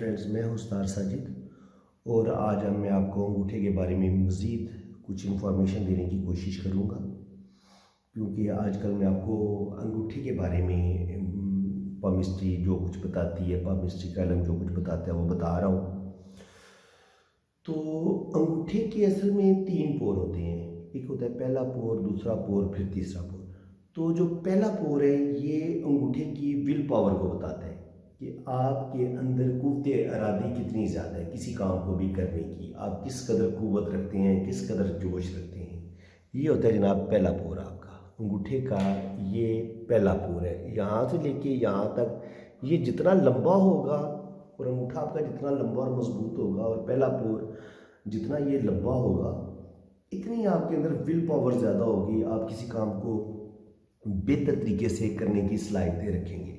Friends, میں ہوں ستار ساجد اور آج میں آپ کو انگوٹھے کے بارے میں مزید کچھ انفارمیشن دینے کی کوشش کروں گا، کیونکہ آج کل میں آپ کو انگوٹھے کے بارے میں پامسٹری جو کچھ بتاتی ہے، پامسٹری کا علم جو کچھ بتاتا ہے وہ بتا رہا ہوں۔ تو انگوٹھے کے اصل میں 3 پور ہوتے ہیں، ایک ہوتا ہے پہلا پور، دوسرا پور، پھر تیسرا پور۔ تو جو پہلا پور ہے یہ انگوٹھے کی ول پاور کو بتاتا ہے کہ آپ کے اندر قوت ارادی کتنی زیادہ ہے کسی کام کو بھی کرنے کی، آپ کس قدر قوت رکھتے ہیں، کس قدر جوش رکھتے ہیں۔ یہ ہوتا ہے جناب پہلا پور آپ کا انگوٹھے کا، یہ پہلا پور ہے۔ یہاں سے لے کے یہاں تک یہ جتنا لمبا ہوگا اور انگوٹھا آپ کا جتنا لمبا اور مضبوط ہوگا اور پہلا پور جتنا یہ لمبا ہوگا، اتنی آپ کے اندر ول پاور زیادہ ہوگی، آپ کسی کام کو بہتر طریقے سے کرنے کی صلاحیتیں رکھیں گے۔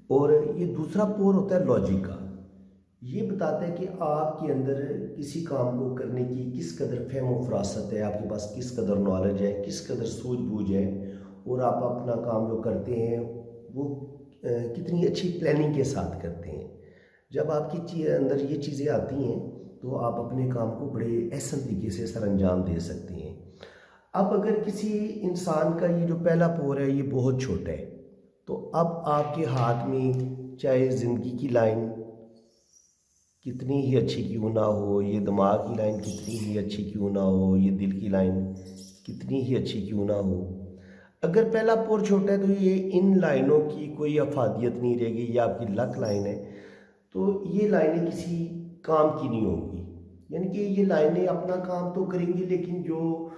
اور یہ دوسرا پور ہوتا ہے لاجک کا، یہ بتاتا ہے کہ آپ کے اندر کسی کام کو کرنے کی کس قدر فہم و فراست ہے، آپ کے پاس کس قدر نالج ہے، کس قدر سوجھ بوجھ ہے، اور آپ اپنا کام جو کرتے ہیں وہ کتنی اچھی پلاننگ کے ساتھ کرتے ہیں۔ جب آپ کی اندر یہ چیزیں آتی ہیں تو آپ اپنے کام کو بڑے احسن طریقے سے سر انجام دے سکتے ہیں۔ اب اگر کسی انسان کا یہ جو پہلا پور ہے یہ بہت چھوٹا ہے، تو اب آپ کے ہاتھ میں چاہے زندگی کی لائن کتنی ہی اچھی کیوں نہ ہو، یہ دماغ کی لائن کتنی ہی اچھی کیوں نہ ہو، یہ دل کی لائن کتنی ہی اچھی کیوں نہ ہو، اگر پہلا پور چھوٹا ہے تو یہ ان لائنوں کی کوئی افادیت نہیں رہے گی۔ یہ آپ کی لک لائن ہے تو یہ لائنیں کسی کام کی نہیں ہوگی، یعنی کہ یہ لائنیں اپنا کام تو کریں گی، لیکن جو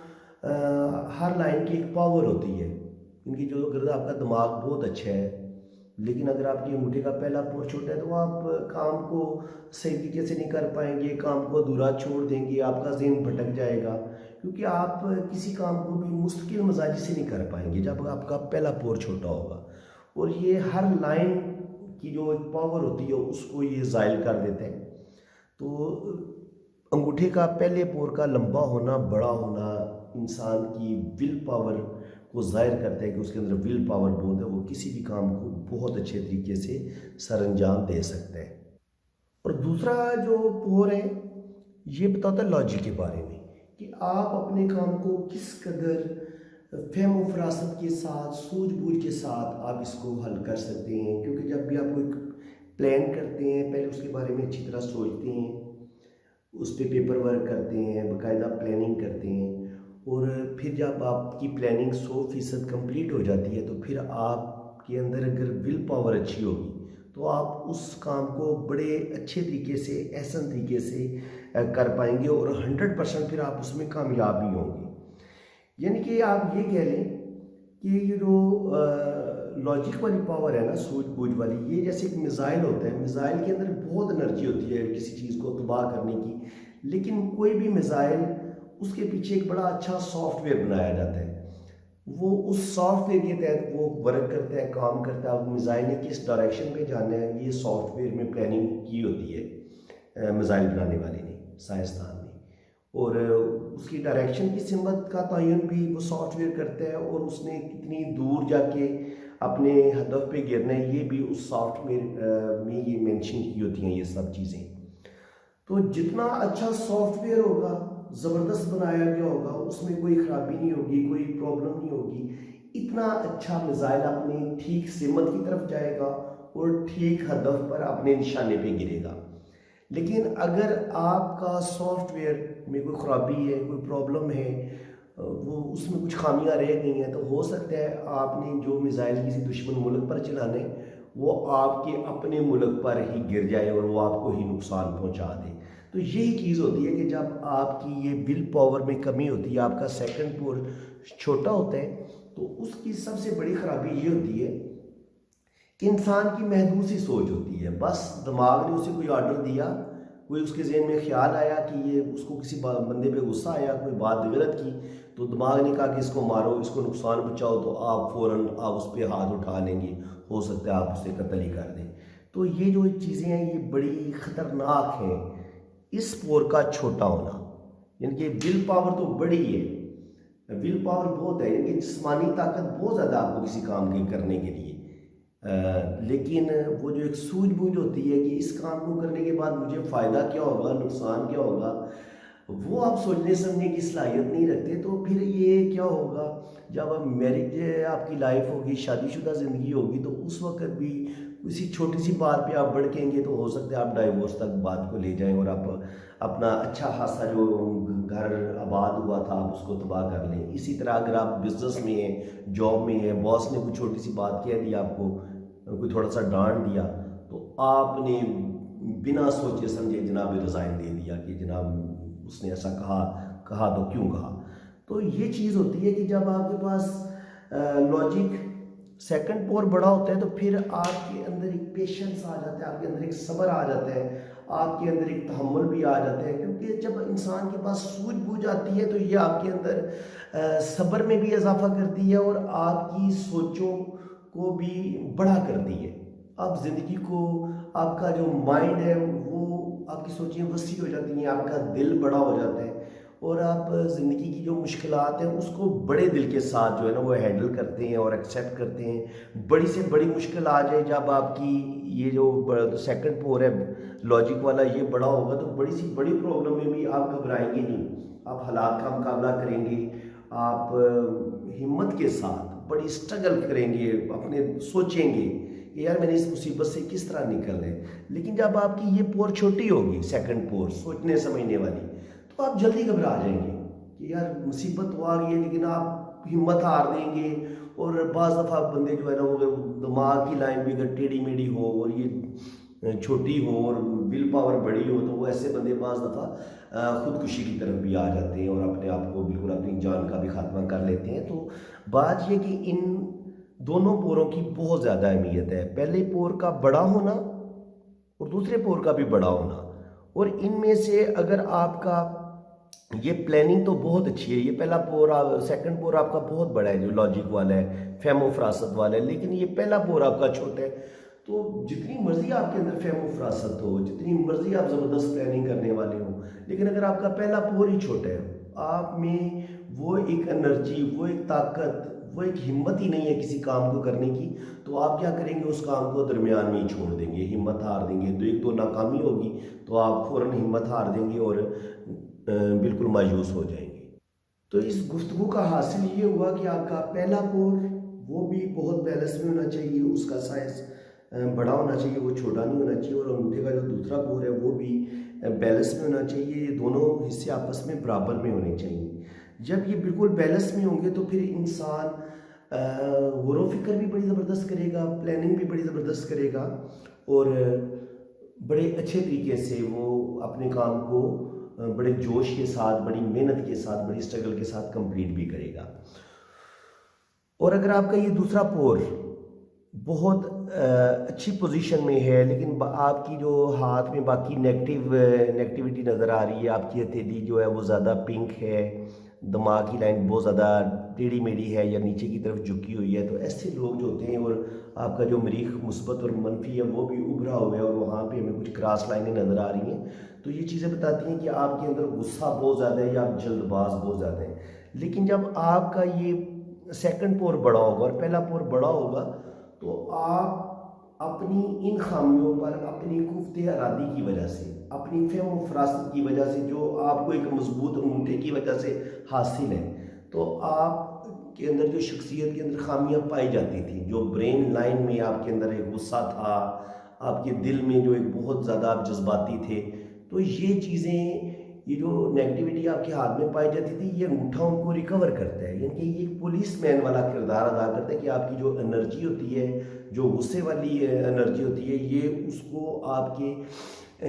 ہر لائن کی ایک پاور ہوتی ہے، کیونکہ جو اگر آپ کا دماغ بہت اچھا ہے لیکن اگر آپ کی انگوٹھے کا پہلا پور چھوٹا ہے تو آپ کام کو صحیح طریقے سے نہیں کر پائیں گے، کام کو ادھورا چھوڑ دیں گے، آپ کا ذہن بھٹک جائے گا، کیونکہ آپ کسی کام کو بھی مستقل مزاجی سے نہیں کر پائیں گے جب آپ کا پہلا پور چھوٹا ہوگا۔ اور یہ ہر لائن کی جو ایک پاور ہوتی ہے اس کو یہ زائل کر دیتے ہیں۔ تو انگوٹھے کا پہلے پور کا لمبا ہونا، بڑا ہونا انسان کی ول پاور کو ظاہر کرتا ہے کہ اس کے اندر ول پاور بہت ہے، وہ کسی بھی کام کو بہت اچھے طریقے سے سر انجام دے سکتا ہے۔ اور دوسرا جو پور ہے یہ بتاتا ہے لاجک کے بارے میں کہ آپ اپنے کام کو کس قدر فہم و فراست کے ساتھ، سوجھ بوجھ کے ساتھ آپ اس کو حل کر سکتے ہیں، کیونکہ جب بھی آپ کو ایک پلان کرتے ہیں پہلے اس کے بارے میں اچھی طرح سوچتے ہیں، اس پہ پیپر ورک کرتے ہیں، باقاعدہ پلاننگ کرتے ہیں، اور پھر جب آپ کی پلاننگ 100% کمپلیٹ ہو جاتی ہے تو پھر آپ کے اندر اگر ول پاور اچھی ہوگی تو آپ اس کام کو بڑے اچھے طریقے سے، احسن طریقے سے کر پائیں گے اور 100% پھر آپ اس میں کامیاب بھی ہوں گے۔ یعنی کہ آپ یہ کہہ لیں کہ یہ جو لاجک والی پاور ہے نا، سوجھ بوجھ والی، یہ جیسے ایک میزائل ہوتا ہے، میزائل کے اندر بہت انرجی ہوتی ہے کسی چیز کو تباہ کرنے کی، لیکن کوئی بھی میزائل اس کے پیچھے ایک بڑا اچھا سافٹ ویئر بنایا جاتا ہے، وہ اس سافٹ ویئر کے تحت وہ ورک کرتا ہے، کام کرتا ہے۔ اب میزائل نے کس ڈائریکشن پہ جانا ہے یہ سافٹ ویئر میں پلاننگ کی ہوتی ہے میزائل بنانے والے نے، سائنسدان نے، اور اس کی ڈائریکشن کی سمت کا تعین بھی وہ سافٹ ویئر کرتا ہے، اور اس نے کتنی دور جا کے اپنے ہدف پہ گرنا ہے یہ بھی اس سافٹ ویئر میں یہ مینشن کی ہوتی ہیں یہ سب چیزیں۔ تو جتنا اچھا سافٹ ویئر ہوگا، زبردست بنایا گیا ہوگا، اس میں کوئی خرابی نہیں ہوگی، کوئی پرابلم نہیں ہوگی، اتنا اچھا میزائل اپنے ٹھیک سمت کی طرف جائے گا اور ٹھیک ہدف پر اپنے نشانے پہ گرے گا۔ لیکن اگر آپ کا سافٹ ویئر میں کوئی خرابی ہے، کوئی پرابلم ہے، وہ اس میں کچھ خامیاں رہ گئی ہیں، تو ہو سکتا ہے آپ نے جو میزائل کسی دشمن ملک پر چلانے وہ آپ کے اپنے ملک پر ہی گر جائے اور وہ آپ کو ہی نقصان پہنچا دے۔ تو یہی چیز ہوتی ہے کہ جب آپ کی یہ ول پاور میں کمی ہوتی ہے، آپ کا سیکنڈ پور چھوٹا ہوتا ہے، تو اس کی سب سے بڑی خرابی یہ ہوتی ہے کہ انسان کی محدود سی سوچ ہوتی ہے، بس دماغ نے اسے کوئی آرڈر دیا، کوئی اس کے ذہن میں خیال آیا کہ یہ اس کو کسی بندے پہ غصہ آیا، کوئی بات غلط کی تو دماغ نے کہا کہ اس کو مارو، اس کو نقصان پہنچاؤ، تو آپ فوراً آپ اس پہ ہاتھ اٹھا لیں گے، ہو سکتا ہے آپ اسے قتل ہی کر دیں۔ تو یہ جو چیزیں ہیں یہ بڑی خطرناک ہیں، اس پور کا چھوٹا ہونا، یعنی کہ ول پاور تو بڑی ہے، ول پاور بہت ہے، یعنی کہ جسمانی طاقت بہت زیادہ آپ کو کسی کام کے کرنے کے لیے، لیکن وہ جو ایک سوجھ بوجھ ہوتی ہے کہ اس کام کو کرنے کے بعد مجھے فائدہ کیا ہوگا، نقصان کیا ہوگا، وہ آپ سوچنے سمجھنے کی صلاحیت نہیں رکھتے، تو پھر یہ کیا ہوگا جب آپ میرج آپ کی لائف ہوگی، شادی شدہ زندگی ہوگی، تو اس وقت بھی کسی چھوٹی سی بات پہ آپ بڑکیں گے تو ہو سکتا ہے آپ ڈائیورس تک بات کو لے جائیں اور آپ اپنا اچھا خاصا جو گھر آباد ہوا تھا آپ اس کو تباہ کر لیں۔ اسی طرح اگر آپ بزنس میں ہیں، جاب میں ہیں، باس نے کوئی چھوٹی سی بات کہہ دی آپ کو، کوئی تھوڑا سا ڈانٹ دیا، تو آپ نے بنا سوچے سمجھے جناب ریزائن دے دیا کہ جناب اس نے ایسا کہا تو کیوں کہا۔ تو یہ چیز ہوتی ہے کہ جب آپ کے پاس لاجک سیکنڈ پور بڑا ہوتا ہے تو پھر آپ کے اندر ایک پیشنس آ جاتا ہے، آپ کے اندر ایک صبر آ جاتا ہے، آپ کے اندر ایک تحمل بھی آ جاتا ہے، کیونکہ جب انسان کے پاس سوجھ بوجھ آتی ہے تو یہ آپ کے اندر صبر میں بھی اضافہ کرتی ہے اور آپ کی سوچوں کو بھی بڑا کرتی ہے۔ آپ زندگی کو، آپ کا جو مائنڈ ہے وہ، آپ کی سوچیں وسیع ہو جاتی ہیں، آپ کا دل بڑا ہو جاتا ہے اور آپ زندگی کی جو مشکلات ہیں اس کو بڑے دل کے ساتھ جو ہے نا وہ ہینڈل کرتے ہیں اور ایکسیپٹ کرتے ہیں۔ بڑی سے بڑی مشکل آ جائے، جب آپ کی یہ جو سیکنڈ پور ہے لاجک والا یہ بڑا ہوگا تو بڑی سی بڑی پرابلم میں بھی آپ گھبرائیں گے نہیں، آپ حالات کا مقابلہ کریں گے، آپ ہمت کے ساتھ بڑی اسٹرگل کریں گے، اپنے سوچیں گے کہ یار میں نے اس مصیبت سے کس طرح نکلنا ہے۔ لیکن جب آپ کی یہ پور چھوٹی ہوگی، سیکنڈ پور سوچنے سمجھنے والی، تو آپ جلدی گھبرا جائیں گے کہ یار مصیبت تو آ گئی ہے، لیکن آپ ہمت ہار دیں گے۔ اور بعض دفعہ بندے جو ہے نا وہ دماغ کی لائن بھی اگر ٹیڑھی میڑھی ہو اور یہ چھوٹی ہو اور ول پاور بڑی ہو تو وہ ایسے بندے بعض دفعہ خودکشی کی طرف بھی آ جاتے ہیں اور اپنے آپ کو بالکل اپنی جان کا بھی خاتمہ کر لیتے ہیں۔ تو بات یہ کہ ان دونوں پوروں کی بہت زیادہ اہمیت ہے، پہلے پور کا بڑا ہونا اور دوسرے پور کا بھی بڑا ہونا، اور ان میں سے اگر آپ کا یہ پلاننگ تو بہت اچھی ہے، یہ پہلا پور سیکنڈ پور آپ کا بہت بڑا ہے جو لاجک والا ہے، فہم و فراست والا ہے، لیکن یہ پہلا پور آپ کا چھوٹا ہے۔ تو جتنی مرضی آپ کے اندر فہم و فراست ہو، جتنی مرضی آپ زبردست پلاننگ کرنے والے ہوں، لیکن اگر آپ کا پہلا پور ہی چھوٹا ہے، آپ میں وہ ایک انرجی، وہ ایک طاقت، وہ ایک ہمت ہی نہیں ہے کسی کام کو کرنے کی، تو آپ کیا کریں گے، اس کام کو درمیان میں ہی چھوڑ دیں گے، ہمت ہار دیں گے، ایک دو ناکامی ہوگی تو آپ فوراً ہمت ہار دیں گے اور بالکل مایوس ہو جائیں گے۔ تو اس گفتگو کا حاصل یہ ہوا کہ آپ کا پہلا پور وہ بھی بہت بیلنس میں ہونا چاہیے، اس کا سائز بڑا ہونا چاہیے، وہ چھوٹا نہیں ہونا چاہیے، اور انگوٹھے کا جو دوسرا پور ہے وہ بھی بیلنس میں ہونا چاہیے، یہ دونوں حصے آپس میں برابر میں ہونے چاہیے۔ جب یہ بالکل بیلنس میں ہوں گے تو پھر انسان غور و فکر بھی بڑی زبردست کرے گا، پلاننگ بھی بڑی زبردست کرے گا، اور بڑے اچھے طریقے سے وہ اپنے کام کو بڑے جوش کے ساتھ، بڑی محنت کے ساتھ، بڑی اسٹرگل کے ساتھ کمپلیٹ بھی کرے گا۔ اور اگر آپ کا یہ دوسرا پور بہت اچھی پوزیشن میں ہے لیکن آپ کی جو ہاتھ میں باقی نیگیٹیوٹی نظر آ رہی ہے، آپ کی ہتھیلی جو ہے وہ زیادہ پنک ہے، دماغ کی لائن بہت زیادہ ٹیڑھی میڑھی ہے یا نیچے کی طرف جھکی ہوئی ہے، تو ایسے لوگ جو ہوتے ہیں، اور آپ کا جو مریخ مثبت اور منفی ہے وہ بھی ابھرا ہوا ہے اور وہاں پہ ہمیں کچھ کراس لائنیں نظر آ رہی ہیں، تو یہ چیزیں بتاتی ہیں کہ آپ کے اندر غصہ بہت زیادہ ہے یا آپ جلد باز بہت زیادہ ہیں۔ لیکن جب آپ کا یہ سیکنڈ پور بڑا ہوگا اور پہلا پور بڑا ہوگا تو آپ اپنی ان خامیوں پر اپنی خفت ارادی کی وجہ سے، اپنی فہم و فراست کی وجہ سے، جو آپ کو ایک مضبوط انگوٹھے کی وجہ سے حاصل ہے، تو آپ کے اندر جو شخصیت کے اندر خامیاں پائی جاتی تھیں، جو برین لائن میں آپ کے اندر ایک غصہ تھا، آپ کے دل میں جو ایک بہت زیادہ آپ جذباتی تھے، تو یہ چیزیں، یہ جو نیگیٹیوٹی آپ کے ہاتھ میں پائی جاتی تھی، یہ انگوٹھا ان کو ریکور کرتا ہے، یعنی کہ یہ ایک پولیس مین والا کردار ادا کرتا ہے کہ آپ کی جو انرجی ہوتی ہے، جو غصے والی انرجی ہوتی ہے، یہ اس کو آپ کے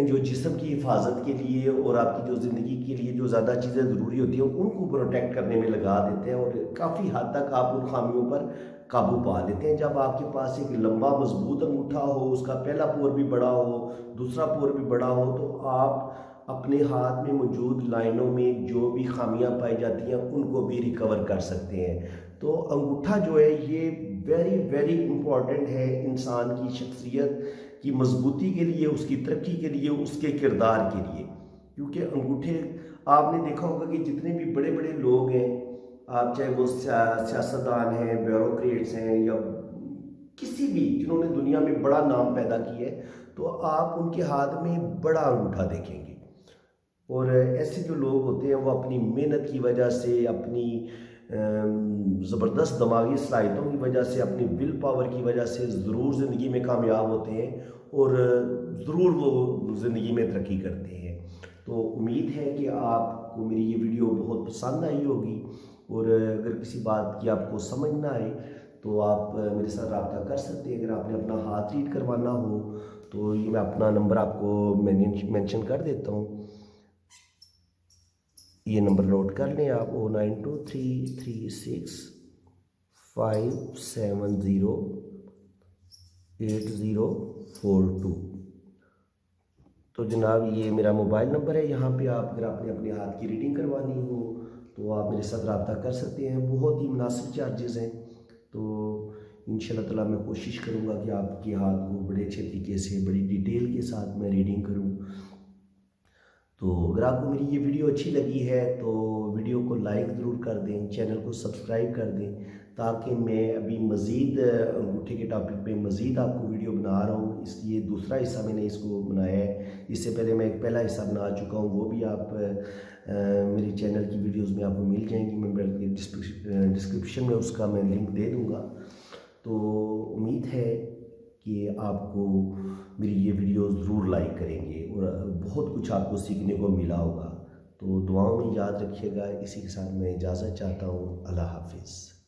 جو جسم کی حفاظت کے لیے اور آپ کی جو زندگی کے لیے جو زیادہ چیزیں ضروری ہوتی ہیں ان کو پروٹیکٹ کرنے میں لگا دیتے ہیں اور کافی حد تک آپ ان خامیوں پر قابو پا لیتے ہیں۔ جب آپ کے پاس ایک لمبا مضبوط انگوٹھا ہو، اس کا پہلا پور بھی بڑا ہو، دوسرا پور بھی بڑا ہو، تو آپ اپنے ہاتھ میں موجود لائنوں میں جو بھی خامیاں پائی جاتی ہیں ان کو بھی ریکور کر سکتے ہیں۔ تو انگوٹھا جو ہے یہ ویری ویری امپورٹنٹ ہے انسان کی شخصیت کی مضبوطی کے لیے، اس کی ترقی کے لیے، اس کے کردار کے لیے، کیونکہ انگوٹھے آپ نے دیکھا ہوگا کہ جتنے بھی بڑے بڑے لوگ ہیں، آپ چاہے وہ سیاستدان ہیں، بیوروکریٹس ہیں، یا کسی بھی جنہوں نے دنیا میں بڑا نام پیدا کیا ہے تو آپ ان کے ہاتھ میں بڑا انگوٹھا دیکھیں گے. اور ایسے جو لوگ ہوتے ہیں وہ اپنی محنت کی وجہ سے، اپنی زبردست دماغی صلاحیتوں کی وجہ سے، اپنی ول پاور کی وجہ سے ضرور زندگی میں کامیاب ہوتے ہیں اور ضرور وہ زندگی میں ترقی کرتے ہیں. تو امید ہے کہ آپ کو میری یہ ویڈیو بہت پسند آئی ہوگی، اور اگر کسی بات کی آپ کو سمجھ نہ آئے تو آپ میرے ساتھ رابطہ کر سکتے ہیں. اگر آپ نے اپنا ہاتھ ریڈ کروانا ہو تو یہ میں اپنا نمبر آپ کو مینشن کر دیتا ہوں. یہ نمبر نوٹ کر لیں آپ، 0923365708042. تو جناب یہ میرا موبائل نمبر ہے. یہاں پہ آپ اگر آپ نے اپنے ہاتھ کی ریڈنگ کروانی ہو تو آپ میرے ساتھ رابطہ کر سکتے ہیں. بہت ہی مناسب چارجز ہیں. تو انشاءاللہ تعالیٰ میں کوشش کروں گا کہ آپ کے ہاتھ کو بڑے اچھے طریقے سے، بڑی ڈیٹیل کے ساتھ میں ریڈنگ کروں. تو اگر آپ کو میری یہ ویڈیو اچھی لگی ہے تو ویڈیو کو لائک ضرور کر دیں، چینل کو سبسکرائب کر دیں، تاکہ میں ابھی مزید انگوٹھے کے ٹاپک پہ مزید آپ کو ویڈیو بنا رہا ہوں. اس لیے دوسرا حصہ میں نے اس کو بنایا ہے. اس سے پہلے میں ایک پہلا حصہ بنا چکا ہوں، وہ بھی آپ میری چینل کی ویڈیوز میں آپ کو مل جائیں گی. میں ڈسکرپشن میں اس کا میں لنک دے دوں گا. تو امید ہے کہ آپ کو میری یہ ویڈیو ضرور لائک کریں گے اور بہت کچھ آپ کو سیکھنے کو ملا ہوگا. تو دعاؤں میں یاد رکھیے گا. اسی کے ساتھ میں اجازت چاہتا ہوں. اللہ حافظ.